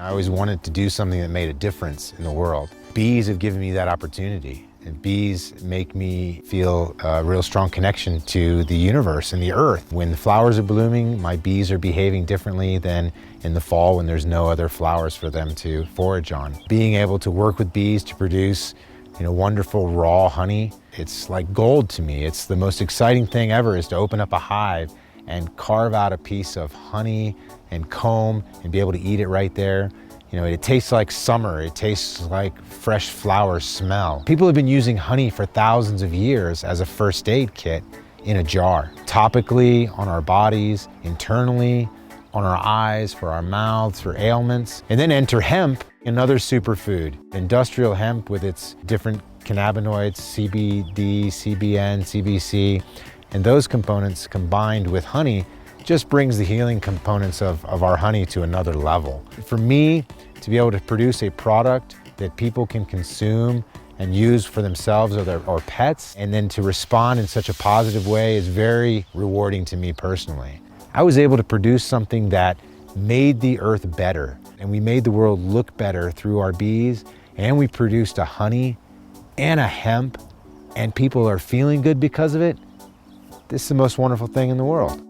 I always wanted to do something that made a difference in the world. Bees have given me that opportunity. And bees make me feel a real strong connection to the universe and the earth. When the flowers are blooming, my bees are behaving differently than in the fall when there's no other flowers for them to forage on. Being able to work with bees to produce wonderful raw honey, it's like gold to me. It's the most exciting thing ever, is to open up a hive and carve out a piece of honey and comb and be able to eat it right there. It tastes like summer. It tastes like fresh flower smell. People have been using honey for thousands of years as a first aid kit in a jar. Topically, on our bodies, internally, on our eyes, for our mouths, for ailments. And then enter hemp, another superfood. Industrial hemp with its different cannabinoids, CBD, CBN, CBC, and those components combined with honey just brings the healing components of our honey to another level. For me, to be able to produce a product that people can consume and use for themselves or pets, and then to respond in such a positive way, is very rewarding to me personally. I was able to produce something that made the earth better, and we made the world look better through our bees, and we produced a honey and a hemp, and people are feeling good because of it. This is the most wonderful thing in the world.